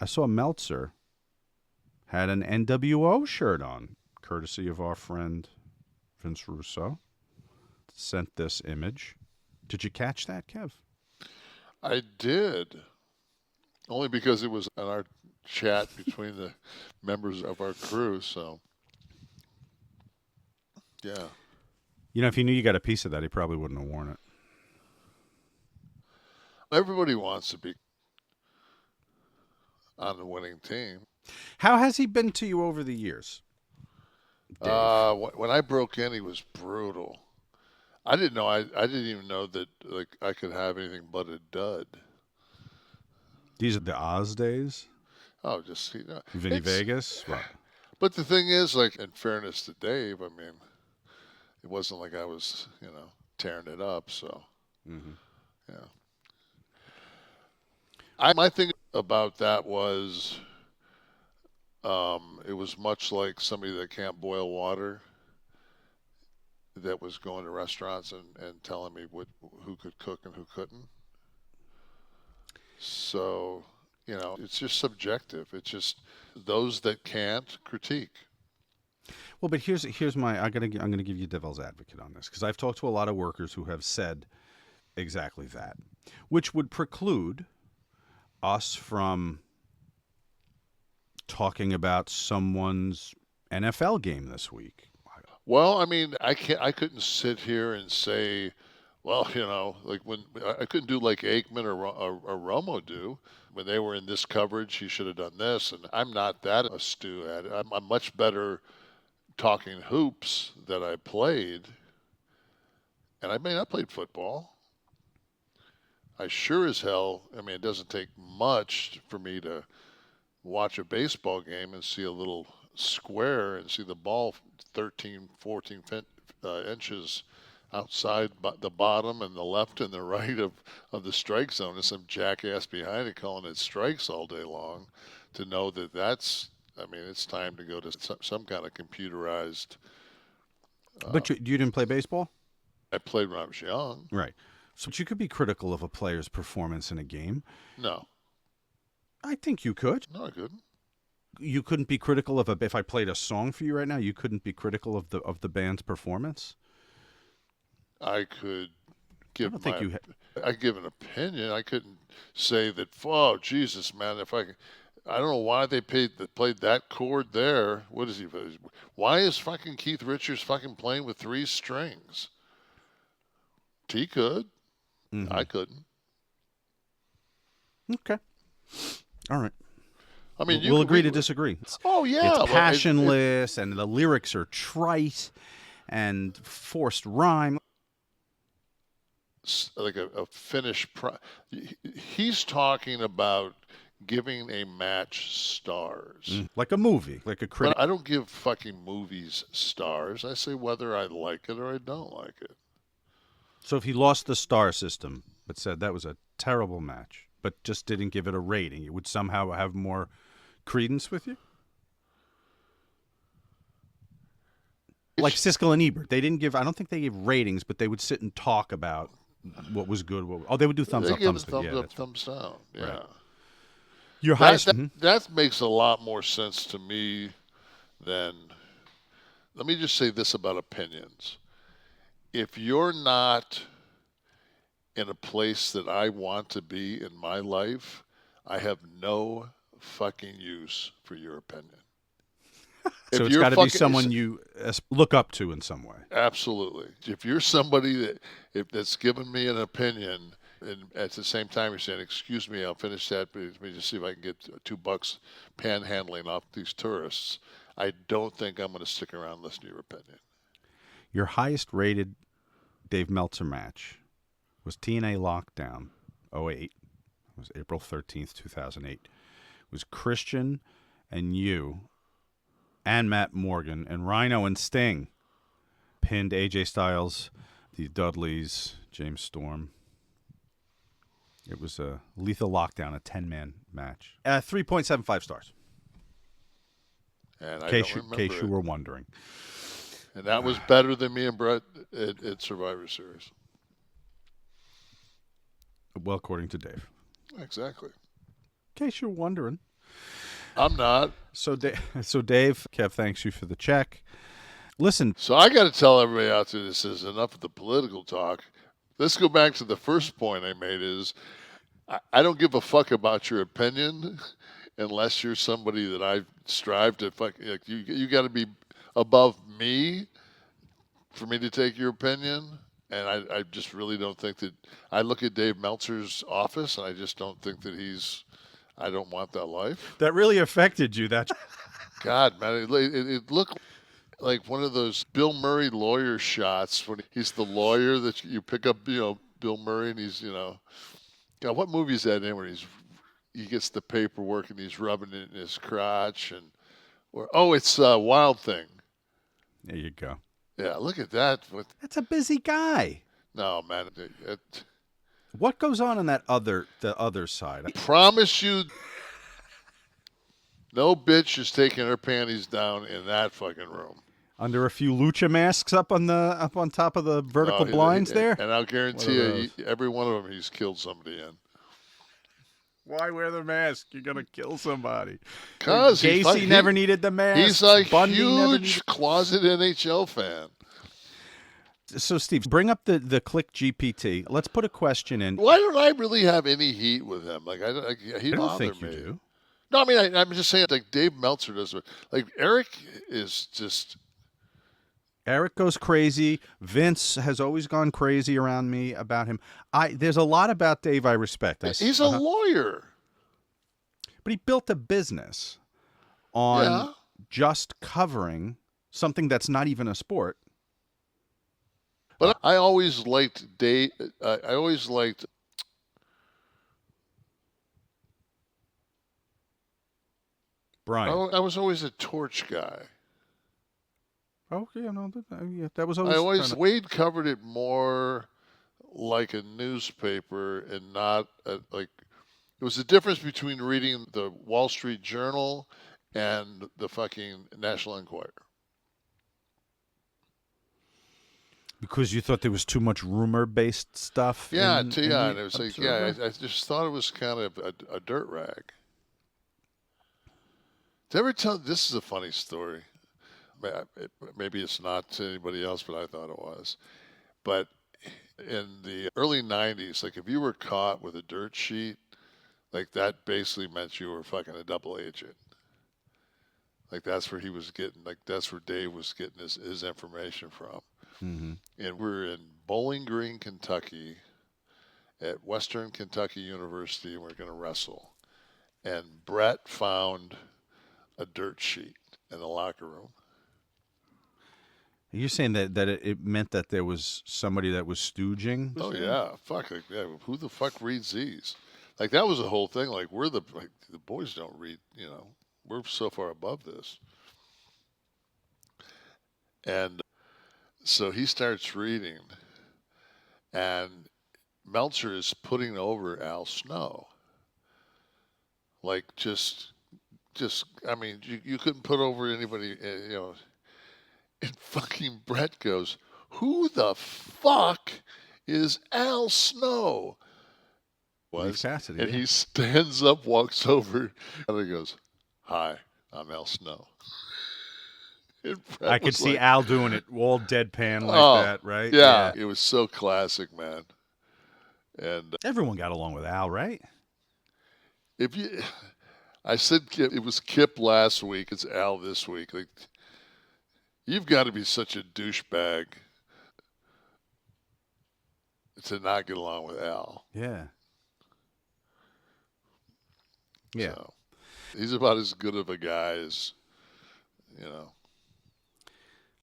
I saw Meltzer had an NWO shirt on, courtesy of our friend Vince Russo. Sent this image. Did you catch that, Kev? I did. Only because it was on our chat between the members of our crew. So, yeah. You know, if he knew you got a piece of that, he probably wouldn't have worn it. Everybody wants to be on the winning team. How has he been to you over the years, Dave? When I broke in, he was brutal. I didn't know. I didn't even know that like I could have anything but a dud. These are the Oz days? Oh, just Vinny it's. Vegas? What? But the thing is, like in fairness to Dave, I mean, it wasn't like I was, tearing it up. So Mm-hmm. yeah. My thing about that was, it was much like somebody that can't boil water that was going to restaurants and telling me who could cook and who couldn't. So, it's just subjective. It's just those that can't critique. Well, but here's my I'm gonna give you devil's advocate on this because I've talked to a lot of workers who have said exactly that, which would preclude us from talking about someone's NFL game this week. Well, I mean, I couldn't sit here and say, well, like when I couldn't do like Aikman or Romo do when they were in this coverage. He should have done this, and I'm not that astute at it. I'm much better talking hoops that I played, and I played football. I sure as hell. I mean, it doesn't take much for me to watch a baseball game and see a little square and see the ball 13, 14 inches outside the bottom and the left and the right of the strike zone and some jackass behind it calling it strikes all day long to know I mean, it's time to go to some kind of computerized. Uh, But you didn't play baseball, I played when I was young. right? So you could be critical of a player's performance in a game. No, I think you could. no, I couldn't. You couldn't be critical of if I played a song for you right now. You couldn't be critical of the band's performance. I could I give don't think my you. I give an opinion. I couldn't say that. Oh Jesus, man! If I don't know why they played that chord there. What is he? Why is fucking Keith Richards fucking playing with three strings? He could. Mm-hmm. I couldn't. Okay. All right. I mean, you We'll could. agree to disagree. Oh It's yeah, well, passionless, and the lyrics are trite and forced rhyme. it's like a finish. He's talking about giving a match stars. Like a movie, like a critic. But I don't give fucking movies stars. I say whether I like it or I don't like it. So if he lost the star system, but said that was a terrible match, but just didn't give it a rating, it would somehow have more credence with you? Like Siskel and Ebert. They didn't give, I don't think they gave ratings, but they would sit and talk about what was good. They would do thumbs They up, give it thumbs down. thumbs Yeah, up, thumbs down. Yeah. right. Your That, highest. that that makes a lot more sense to me than. Let me just say this about opinions. If you're not in a place that I want to be in my life, I have no fucking use for your opinion. So If it's you're got to be fucking someone you look up to in some way. absolutely, if you're somebody that's given me an opinion, and at the same time you're saying, "Excuse me, I'll finish that, but let me just see if I can get $2 panhandling off these tourists." I don't think I'm going to stick around and listen to your opinion. Your highest rated Dave Meltzer match was TNA Lockdown 08. It was April 13th, 2008. It was Christian and you and Matt Morgan and Rhino and Sting pinned AJ Styles, the Dudleys, James Storm. It was a lethal lockdown, a 10-man match. 3.75 stars. And In I case don't you, remember case you it. were wondering. And that was better than me and Brett at Survivor Series. Well, according to Dave. Exactly. In case you're wondering. I'm not. So, so Dave, Kev, thanks you for the check. Listen, So I got to tell everybody out there this is enough of the political talk. Let's go back to the first point I made is I don't give a fuck about your opinion unless you're somebody that I strive to fuck. Like you got to be above me for me to take your opinion. And I just really don't think that. I look at Dave Meltzer's office and I just don't think that I don't want that life. that really affected you. That God, man, it looked like one of those Bill Murray lawyer shots when he's the lawyer that you pick up, Bill Murray, and he's, God, what movie is that in where he gets the paperwork and he's rubbing it in his crotch it's Wild Thing. there you go. Yeah, look at that. That's a busy guy. No, man. What goes on the other side? I promise you, no bitch is taking her panties down in that fucking room. Under a few lucha masks up on top of the vertical blinds there? And I'll guarantee you, every one of them he's killed somebody in. Why wear the mask? You're gonna kill somebody. Because Gacy never needed the mask. He's a Bundy huge closet NHL fan. So, Steve, bring up the Click GPT. Let's put a question in. Why don't I really have any heat with him? He I don't think you do. No, I mean, I'm just saying, like Dave Meltzer does. Like Eric is just. Eric goes crazy. Vince has always gone crazy around me about him. There's a lot about Dave I respect. He's a lawyer. But he built a business on just covering something that's not even a sport. But I always liked Dave. I always liked. Brian. I was always a Torch guy. Oh, yeah, no, that was always. Wade covered it more like a newspaper and not like. It was the difference between reading the Wall Street Journal and the fucking National Enquirer. Because you thought there was too much rumor-based stuff. Yeah, and it was like, I just thought it was kind of a dirt rag. Did I ever tell? This is a funny story. Maybe it's not to anybody else, but I thought it was. But in the early 90s, like if you were caught with a dirt sheet, like that basically meant you were fucking a double agent. Like that's where he was getting, like that's where Dave was getting his information from. Mm-hmm. And we're in Bowling Green, Kentucky, at Western Kentucky University, and we're going to wrestle. And Brett found a dirt sheet in the locker room. You're saying that it meant that there was somebody that was stooging? Oh yeah, fuck. Who the fuck reads these? Like that was the whole thing. Like the boys don't read. We're so far above this. And so he starts reading, and Meltzer is putting over Al Snow. Like just I mean, you couldn't put over anybody. And fucking Brett goes, "Who the fuck is Al Snow?" Cassidy, and he stands up, walks over, and he goes, "Hi, I'm Al Snow." I could see Al doing it, all deadpan like that, right? Yeah, it was so classic, man. And everyone got along with Al, right? I said it was Kip last week. It's Al this week. Like, you've got to be such a douchebag to not get along with Al. Yeah. Yeah. So, he's about as good of a guy as,